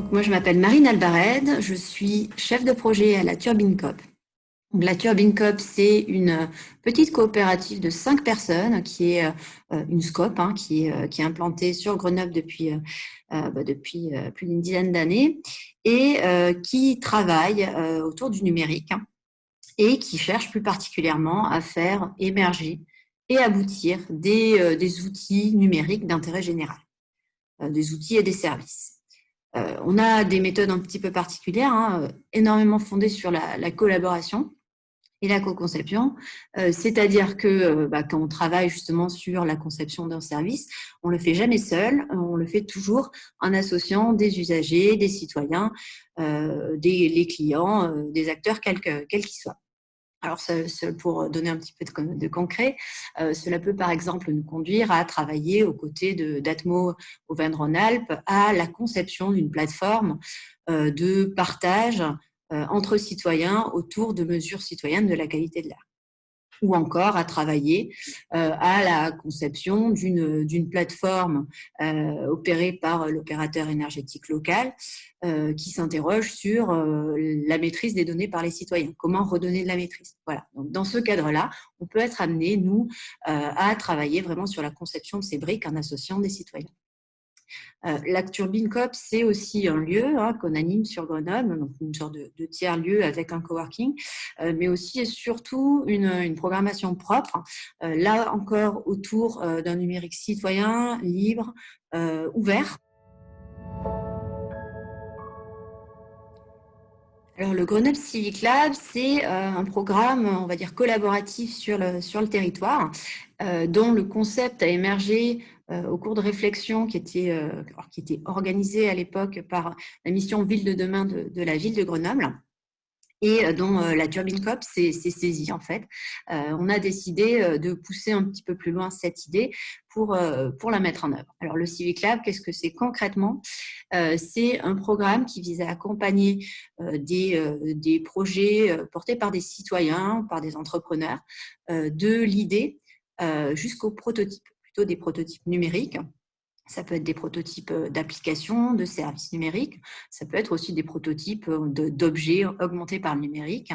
Donc, moi, je m'appelle Marine Albared, je suis chef de projet à la Turbine Coop. Donc, la Turbine Coop, c'est une petite coopérative de 5 personnes qui est une SCOP, qui est implantée sur Grenoble depuis plus d'une dizaine d'années et qui travaille autour du numérique et qui cherche plus particulièrement à faire émerger et aboutir des outils numériques d'intérêt général, des outils et des services. On a des méthodes un petit peu particulières, énormément fondées sur la collaboration et la co-conception, c'est-à-dire que quand on travaille justement sur la conception d'un service, on ne le fait jamais seul, on le fait toujours en associant des usagers, des citoyens, les clients, des acteurs quels qu'ils soient. Alors, pour donner un petit peu de concret, cela peut par exemple nous conduire à travailler aux côtés d'Atmo Auvergne-Rhône-Alpes à la conception d'une plateforme de partage entre citoyens autour de mesures citoyennes de la qualité de l'air, ou encore à travailler à la conception d'une plateforme opérée par l'opérateur énergétique local qui s'interroge sur la maîtrise des données par les citoyens. Comment redonner de la maîtrise? Voilà. Donc, dans ce cadre-là, on peut être amené, nous, à travailler vraiment sur la conception de ces briques en associant des citoyens. La Turbine Coop, c'est aussi un lieu qu'on anime sur Grenoble, donc une sorte de tiers-lieu avec un coworking, mais aussi et surtout une programmation propre, là encore autour d'un numérique citoyen, libre, ouvert. Alors, le Grenoble Civic Lab, c'est un programme, on va dire, collaboratif sur le territoire, dont le concept a émergé au cours de réflexions qui étaient organisées à l'époque par la mission Ville de demain de la ville de Grenoble, et dont la Turbine Coop s'est saisie en fait. On a décidé de pousser un petit peu plus loin cette idée pour la mettre en œuvre. Alors, le Civic Lab, qu'est-ce que c'est concrètement? C'est un programme qui vise à accompagner des projets portés par des citoyens, par des entrepreneurs, de l'idée jusqu'au prototype, plutôt des prototypes numériques. Ça peut être des prototypes d'applications, de services numériques. Ça peut être aussi des prototypes d'objets augmentés par le numérique,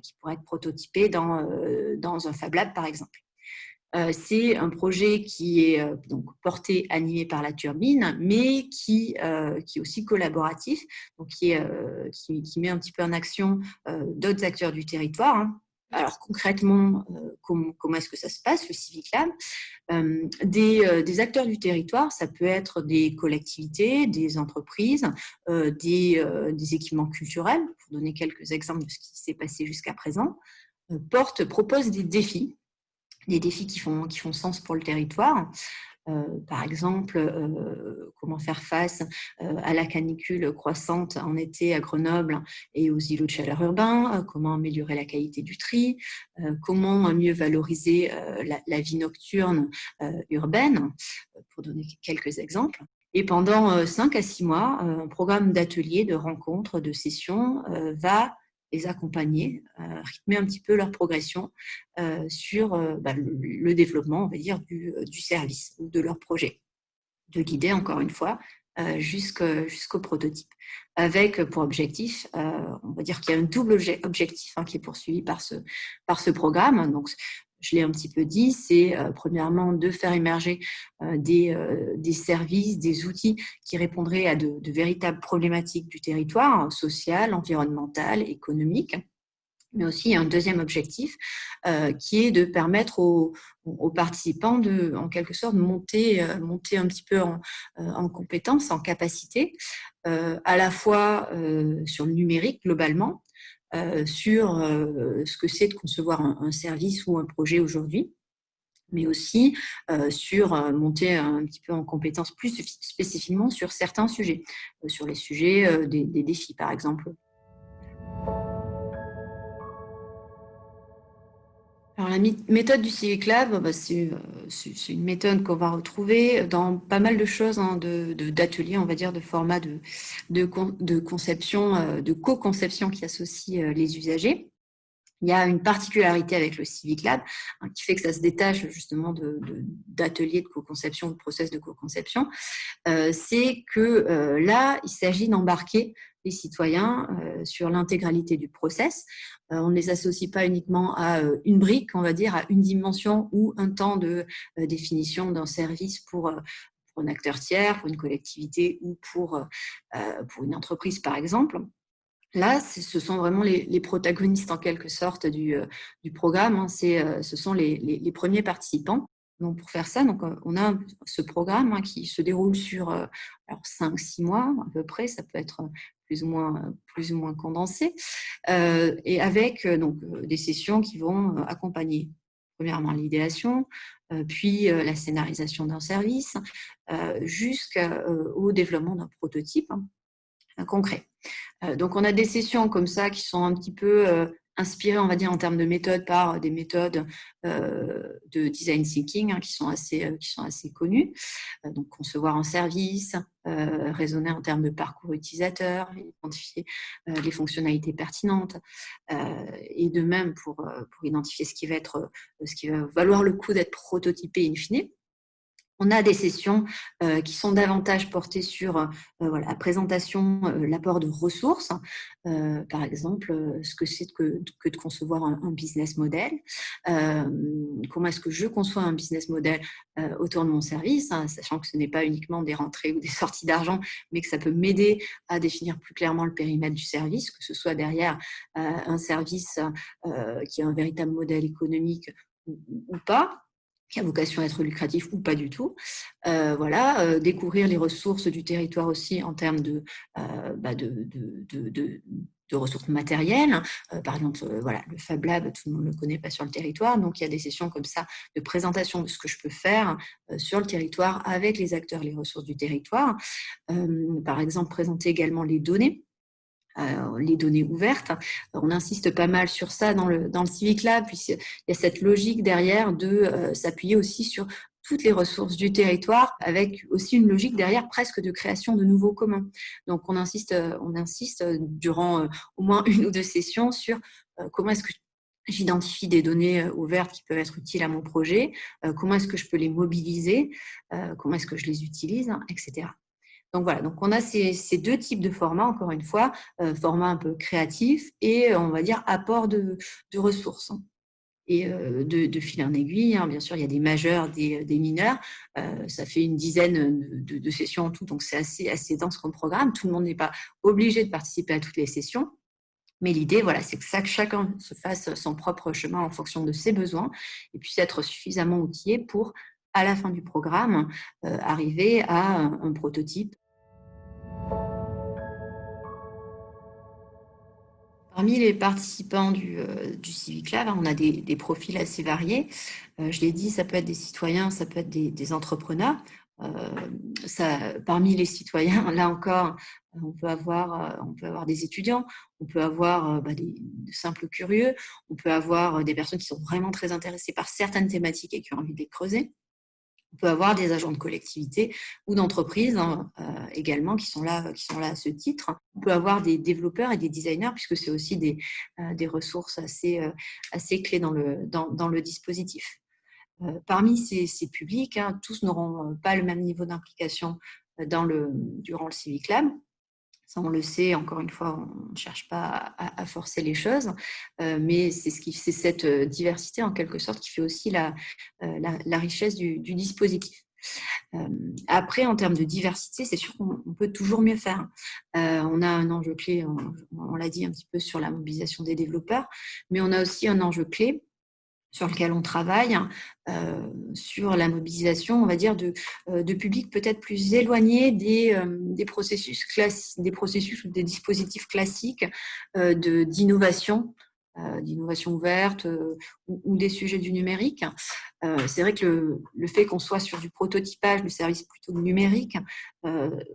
qui pourraient être prototypés dans un Fab Lab, par exemple. C'est un projet qui est donc porté, animé par la Turbine, mais qui est aussi collaboratif, donc qui met un petit peu en action d'autres acteurs du territoire. Alors concrètement, comment est-ce que ça se passe, le Civic Lab? Des acteurs du territoire, ça peut être des collectivités, des entreprises, des équipements culturels, pour donner quelques exemples de ce qui s'est passé jusqu'à présent, proposent des défis qui font sens pour le territoire. Par exemple, comment faire face à la canicule croissante en été à Grenoble et aux îlots de chaleur urbains, comment améliorer la qualité du tri, comment mieux valoriser la vie nocturne urbaine, pour donner quelques exemples. Et pendant 5 à 6 mois, un programme d'ateliers, de rencontres, de sessions va les accompagner, rythmer un petit peu leur progression sur le développement, on va dire, du service ou de leur projet, de l'idée, encore une fois, jusqu'au prototype, avec pour objectif, on va dire qu'il y a un double objectif qui est poursuivi par ce programme. Donc, je l'ai un petit peu dit, c'est premièrement de faire émerger des services, des outils qui répondraient à de véritables problématiques du territoire, sociales, environnementales, économiques. Mais aussi, il y a un deuxième objectif qui est de permettre aux participants de, en quelque sorte, monter un petit peu en compétences, en capacité, à la fois sur le numérique globalement, sur ce que c'est de concevoir un service ou un projet aujourd'hui, mais aussi sur monter un petit peu en compétences plus spécifiquement sur certains sujets, sur les sujets des défis, par exemple. Alors, la méthode du Civic Lab, c'est une méthode qu'on va retrouver dans pas mal de choses, d'ateliers, on va dire, de format de conception, de co-conception qui associe les usagers. Il y a une particularité avec le Civic Lab qui fait que ça se détache justement d'ateliers de co-conception, de process de co-conception. C'est que là, il s'agit d'embarquer les citoyens sur l'intégralité du process. On ne les associe pas uniquement à une brique, on va dire, à une dimension ou un temps de définition d'un service pour un acteur tiers, pour une collectivité ou pour une entreprise, par exemple. Là, ce sont vraiment les protagonistes en quelque sorte du programme. Ce sont les premiers participants. Donc, pour faire ça, on a ce programme qui se déroule sur 5-6 mois à peu près. Ça peut être plus ou moins condensé. Et avec des sessions qui vont accompagner premièrement l'idéation, puis la scénarisation d'un service, jusqu'au développement d'un prototype concret. Donc, on a des sessions comme ça qui sont un petit peu inspirées, on va dire, en termes de méthodes par des méthodes de design thinking qui sont assez connues. Donc, concevoir un service, raisonner en termes de parcours utilisateur, identifier les fonctionnalités pertinentes et de même pour identifier ce qui va valoir le coup d'être prototypé in fine. On a des sessions qui sont davantage portées sur la présentation, l'apport de ressources, par exemple, ce que c'est que de concevoir un business model. Comment est-ce que je conçois un business model autour de mon service, sachant que ce n'est pas uniquement des rentrées ou des sorties d'argent, mais que ça peut m'aider à définir plus clairement le périmètre du service, que ce soit derrière un service qui a un véritable modèle économique ou pas, qui a vocation à être lucratif ou pas du tout. Découvrir les ressources du territoire aussi en termes de ressources matérielles. Par exemple, le Fab Lab, tout le monde ne le connaît pas sur le territoire, donc il y a des sessions comme ça de présentation de ce que je peux faire sur le territoire avec les acteurs, les ressources du territoire. Par exemple, présenter également les données ouvertes. On insiste pas mal sur ça dans le Civic Lab, puisqu'il y a cette logique derrière de s'appuyer aussi sur toutes les ressources du territoire, avec aussi une logique derrière presque de création de nouveaux communs. Donc on insiste durant au moins 1 ou 2 sessions sur comment est-ce que j'identifie des données ouvertes qui peuvent être utiles à mon projet, comment est-ce que je peux les mobiliser, comment est-ce que je les utilise, etc. Donc voilà, donc on a ces 2 types de formats, encore une fois, format un peu créatif et on va dire apport de ressources et de fil en aiguille. Bien sûr, il y a des majeurs, des mineurs. Ça fait une dizaine de sessions en tout, donc c'est assez dense comme programme. Tout le monde n'est pas obligé de participer à toutes les sessions. Mais l'idée, c'est que chacun se fasse son propre chemin en fonction de ses besoins et puisse être suffisamment outillé pour, à la fin du programme, arriver à un prototype. Parmi les participants du Civic Lab, on a des profils assez variés. Je l'ai dit, ça peut être des citoyens, ça peut être des entrepreneurs. Parmi les citoyens, là encore, on peut avoir des étudiants, on peut avoir des simples curieux, on peut avoir des personnes qui sont vraiment très intéressées par certaines thématiques et qui ont envie de les creuser. On peut avoir des agents de collectivité ou d'entreprise également qui sont là à ce titre. On peut avoir des développeurs et des designers puisque c'est aussi des ressources assez clés dans le dispositif. Parmi ces publics, tous n'auront pas le même niveau d'implication durant le Civic Lab. Ça, on le sait, encore une fois, on ne cherche pas à forcer les choses, mais c'est cette diversité, en quelque sorte, qui fait aussi la richesse du dispositif. Après, en termes de diversité, c'est sûr qu'on peut toujours mieux faire. On a un enjeu clé, on l'a dit un petit peu sur la mobilisation des développeurs, mais on a aussi un enjeu clé sur lequel on travaille, sur la mobilisation, on va dire, de publics peut-être plus éloignés des processus ou des dispositifs classiques d'innovation ouverte ou des sujets du numérique. C'est vrai que le fait qu'on soit sur du prototypage, le service plutôt numérique,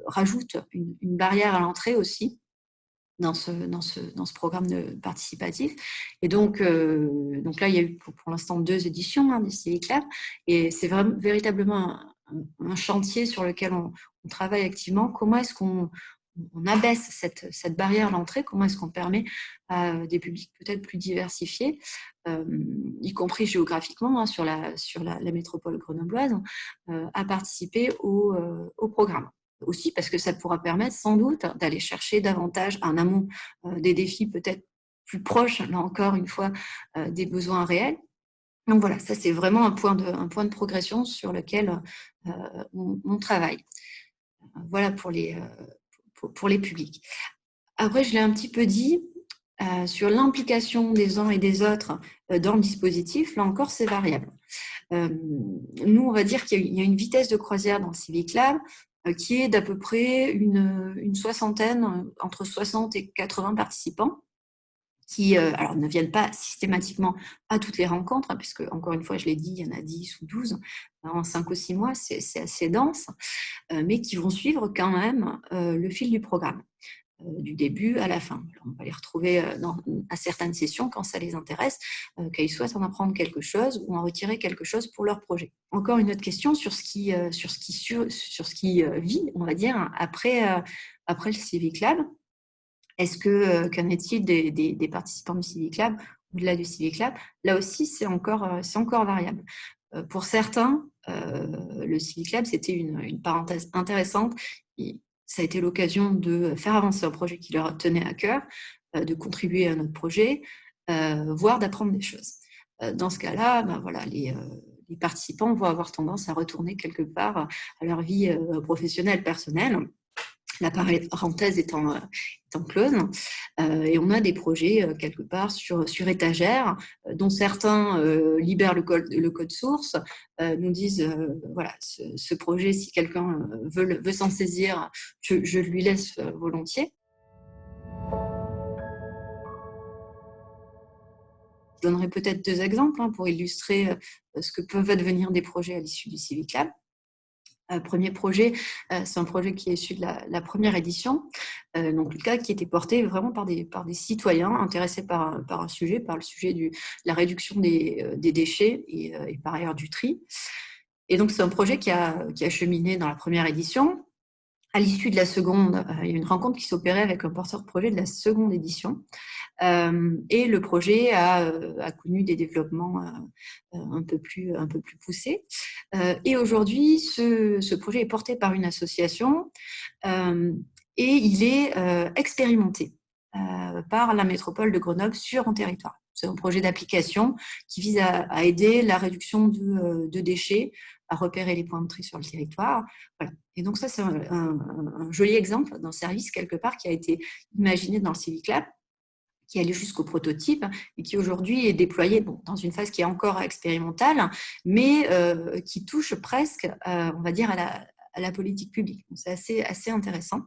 rajoute une barrière à l'entrée aussi dans ce programme participatif. Et donc là, il y a eu pour l'instant 2 éditions du Civic Lab, et c'est véritablement un chantier sur lequel on travaille activement. Comment est-ce qu'on on abaisse cette barrière à l'entrée, comment est-ce qu'on permet à des publics peut-être plus diversifiés, y compris géographiquement, hein, sur la métropole grenobloise, à participer au programme. Aussi parce que ça pourra permettre sans doute d'aller chercher davantage en amont des défis peut-être plus proches, là encore une fois, des besoins réels. Donc voilà, ça c'est vraiment un point de progression sur lequel on travaille. Voilà pour les publics. Après, je l'ai un petit peu dit, sur l'implication des uns et des autres dans le dispositif, là encore, c'est variable. Nous, on va dire qu'il y a une vitesse de croisière dans le Civic Lab qui est d'à peu près une soixantaine, entre 60 et 80 participants qui alors, ne viennent pas systématiquement à toutes les rencontres, hein, puisque, encore une fois, je l'ai dit, il y en a 10 ou 12 en 5 ou 6 mois, c'est assez dense, mais qui vont suivre quand même le fil du programme, du début à la fin. Alors, on va les retrouver à certaines sessions quand ça les intéresse, qu'ils souhaitent en apprendre quelque chose ou en retirer quelque chose pour leur projet. Encore une autre question sur ce qui vit, on va dire, après le Civic Lab. Qu'en est-il des participants du Civic Lab, au-delà du Civic Lab? Là aussi, c'est encore variable. Pour certains, le Civic Lab, c'était une parenthèse intéressante. Ça a été l'occasion de faire avancer un projet qui leur tenait à cœur, de contribuer à notre projet, voire d'apprendre des choses. Dans ce cas-là, ben voilà, les participants vont avoir tendance à retourner quelque part à leur vie professionnelle, personnelle. La parenthèse étant close. Et on a des projets quelque part sur étagère, dont certains libèrent le code source, nous disent voilà, ce projet, si quelqu'un veut s'en saisir, je lui laisse volontiers. Je donnerai peut-être 2 exemples pour illustrer ce que peuvent advenir des projets à l'issue du Civic Lab. Premier projet, c'est un projet qui est issu de la première édition, donc le cas qui était porté vraiment par des citoyens intéressés par le sujet de la réduction des déchets et par ailleurs du tri. Et donc c'est un projet qui a cheminé dans la première édition. À l'issue de la seconde, il y a une rencontre qui s'opérait avec un porteur de projet de la seconde édition. Et le projet a connu des développements un peu plus poussés. Et aujourd'hui, ce projet est porté par une association et il est expérimenté par la métropole de Grenoble sur un territoire. C'est un projet d'application qui vise à aider la réduction de déchets, à repérer les points de tri sur le territoire. Voilà. Et donc ça, c'est un joli exemple d'un service quelque part qui a été imaginé dans le Civic Lab, qui allait jusqu'au prototype et qui aujourd'hui est déployé dans une phase qui est encore expérimentale, mais qui touche presque, on va dire, à la politique publique. Donc, c'est assez intéressant.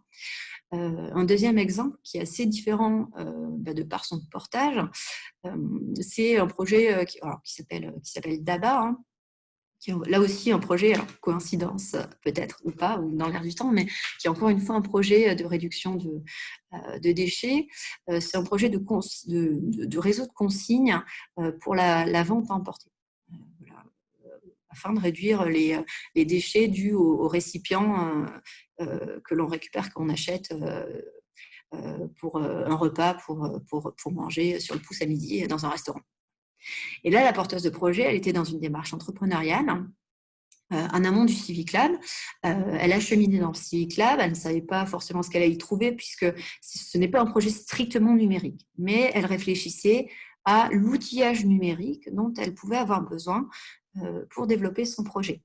Un deuxième exemple qui est assez différent de par son portage, c'est un projet qui s'appelle DABA, hein, qui est là aussi un projet, alors coïncidence peut-être ou pas, ou dans l'air du temps, mais qui est encore une fois un projet de réduction de déchets. C'est un projet de réseau de consignes pour la vente à emporter. Voilà, afin de réduire les déchets dus aux récipients que l'on récupère quand on achète pour un repas, pour manger sur le pouce à midi dans un restaurant. Et là, la porteuse de projet, elle était dans une démarche entrepreneuriale en amont du Civic Lab. Elle a cheminé dans le Civic Lab, elle ne savait pas forcément ce qu'elle allait y trouver puisque ce n'est pas un projet strictement numérique, mais elle réfléchissait à l'outillage numérique dont elle pouvait avoir besoin pour développer son projet.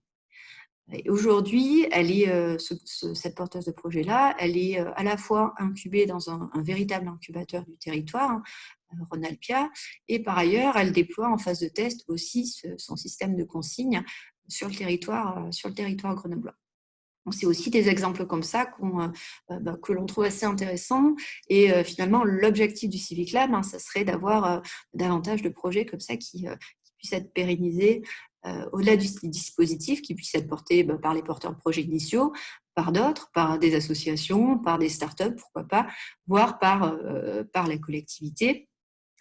Et aujourd'hui, cette porteuse de projet-là, elle est à la fois incubée dans un véritable incubateur du territoire, Ronalpia, et par ailleurs, elle déploie en phase de test aussi son système de consigne sur le territoire grenoblois. Donc, c'est aussi des exemples comme ça que l'on trouve assez intéressants. Et finalement, l'objectif du Civic Lab, ça serait d'avoir davantage de projets comme ça qui puissent être pérennisés au-delà du dispositif, qui puissent être portés par les porteurs de projets initiaux, par d'autres, par des associations, par des startups, pourquoi pas, voire par la collectivité,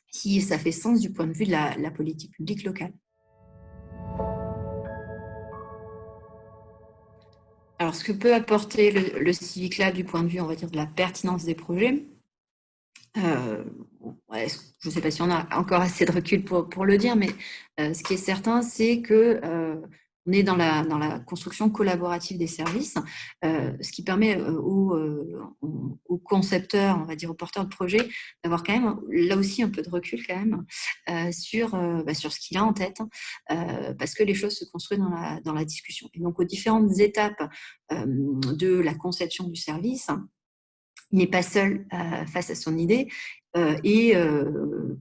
si ça fait sens du point de vue de la politique publique locale. Alors, ce que peut apporter le Civic Lab du point de vue, on va dire, de la pertinence des projets, ouais, je ne sais pas si on a encore assez de recul pour le dire, mais ce qui est certain, c'est que on est dans la construction collaborative des services, ce qui permet aux concepteurs, on va dire aux porteurs de projets, d'avoir quand même là aussi un peu de recul quand même sur ce qu'il a en tête, parce que les choses se construisent dans la discussion. Et donc aux différentes étapes de la conception du service, il n'est pas seul face à son idée et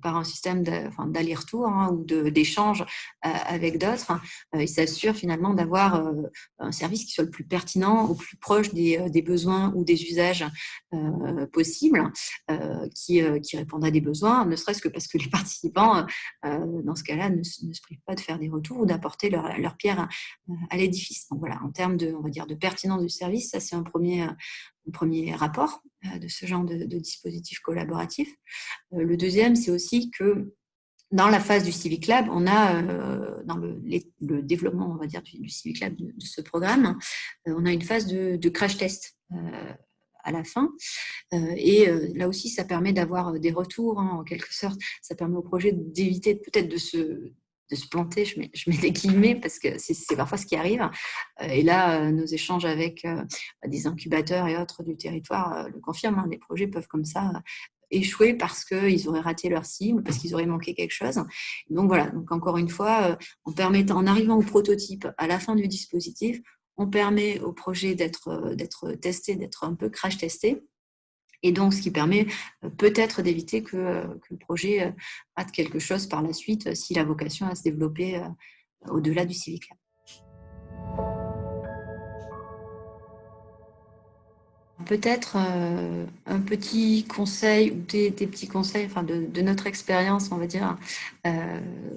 par un système d'aller-retour ou d'échange avec d'autres, il s'assure finalement d'avoir un service qui soit le plus pertinent, au plus proche des besoins ou des usages possibles, qui répondent à des besoins, ne serait-ce que parce que les participants, dans ce cas-là, ne se privent pas de faire des retours ou d'apporter leur pierre à l'édifice. Donc voilà, en termes on va dire, de pertinence du service, ça c'est un premier rapport de ce genre de dispositif collaboratif. Le deuxième, c'est aussi que dans la phase du Civic Lab, on a, dans le développement, on va dire, du Civic Lab, de ce programme, on a une phase de crash test à la fin. Et là aussi, ça permet d'avoir des retours, en quelque sorte. Ça permet au projet d'éviter peut-être de se planter, je mets des guillemets, parce que c'est parfois ce qui arrive. Et là, nos échanges avec des incubateurs et autres du territoire le confirment. Des projets peuvent comme ça échouer parce qu'ils auraient raté leur cible, parce qu'ils auraient manqué quelque chose. Donc voilà, donc encore une fois, en arrivant au prototype à la fin du dispositif, on permet au projet d'être testé, d'être un peu crash testé. Et donc, ce qui permet peut-être d'éviter que le projet rate quelque chose par la suite s'il a vocation à se développer au-delà du Civic Lab. Peut-être un petit conseil ou des petits conseils de notre expérience, on va dire,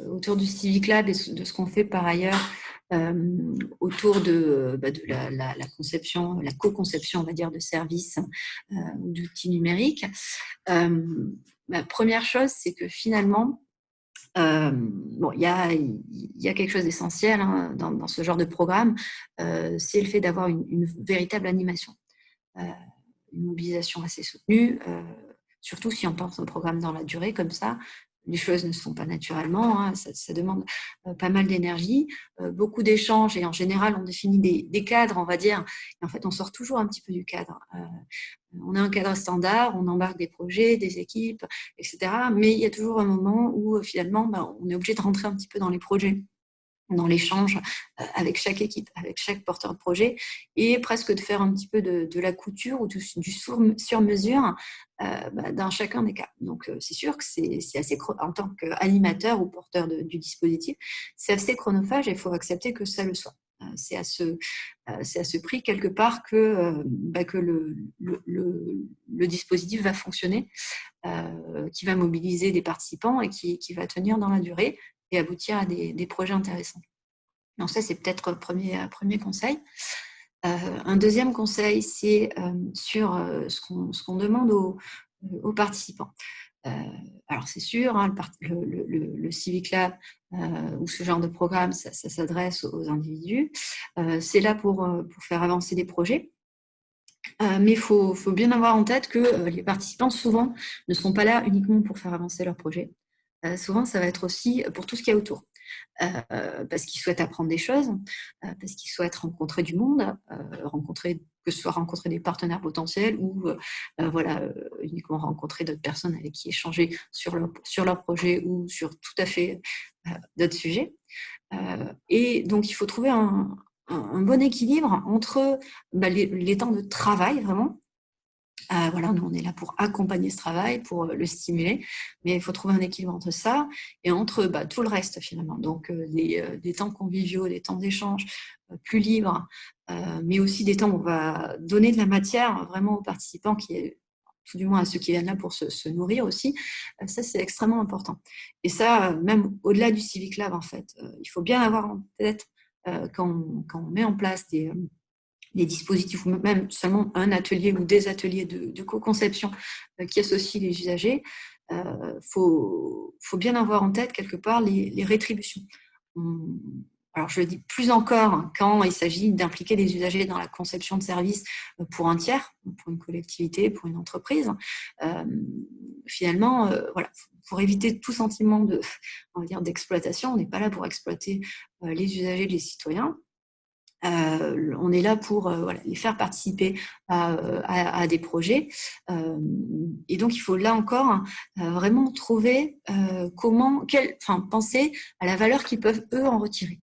autour du Civic Lab et de ce qu'on fait par ailleurs autour de la conception, la co-conception, on va dire, de services ou d'outils numériques. La première chose, c'est que finalement, il y a quelque chose d'essentiel dans ce genre de programme, c'est le fait d'avoir une véritable animation. Euh, une mobilisation assez soutenue, surtout si on pense au programme dans la durée comme ça. Les choses ne se font pas naturellement, ça demande pas mal d'énergie, beaucoup d'échanges et en général on définit des cadres, on va dire, et en fait on sort toujours un petit peu du cadre. On a un cadre standard, on embarque des projets, des équipes, etc. Mais il y a toujours un moment où finalement on est obligé de rentrer un petit peu dans les projets, dans l'échange avec chaque équipe, avec chaque porteur de projet, et presque de faire un petit peu de la couture ou du sur-mesure dans chacun des cas. Donc, c'est sûr que c'est assez, en tant qu'animateur ou porteur du dispositif, c'est assez chronophage et il faut accepter que ça le soit. C'est à ce prix, quelque part, que le dispositif va fonctionner, qui va mobiliser des participants et qui va tenir dans la durée et aboutir à des projets intéressants. Donc ça, c'est peut-être le premier conseil. Un deuxième conseil, c'est sur ce qu'on demande aux participants. Alors c'est sûr, le Civic Lab ou ce genre de programme, ça s'adresse aux individus. C'est là pour faire avancer des projets. Mais il faut bien avoir en tête que les participants, souvent, ne sont pas là uniquement pour faire avancer leur projet. Souvent, ça va être aussi pour tout ce qu'il y a autour. Parce qu'ils souhaitent apprendre des choses, parce qu'ils souhaitent rencontrer du monde, que ce soit rencontrer des partenaires potentiels ou uniquement rencontrer d'autres personnes avec qui échanger sur leur projet ou sur tout à fait d'autres sujets. Et donc, il faut trouver un bon équilibre entre les temps de travail, vraiment. Nous, on est là pour accompagner ce travail, pour le stimuler, mais il faut trouver un équilibre entre ça et entre tout le reste, finalement. Donc, des temps conviviaux, des temps d'échange plus libres, mais aussi des temps où on va donner de la matière vraiment aux participants, tout du moins à ceux qui viennent là pour se nourrir aussi. Ça, c'est extrêmement important. Et ça, même au-delà du Civic Lab, en fait, il faut bien avoir en tête quand on met en place des dispositifs ou même seulement un atelier ou des ateliers de co-conception qui associent les usagers, faut bien avoir en tête quelque part les rétributions. Alors, je le dis plus encore quand il s'agit d'impliquer les usagers dans la conception de services pour un tiers, pour une collectivité, pour une entreprise. Finalement, voilà, pour éviter tout sentiment on va dire, d'exploitation, on n'est pas là pour exploiter les usagers, les citoyens. On est là pour voilà, les faire participer à des projets. Et donc, il faut là encore vraiment trouver penser à la valeur qu'ils peuvent, eux, en retirer.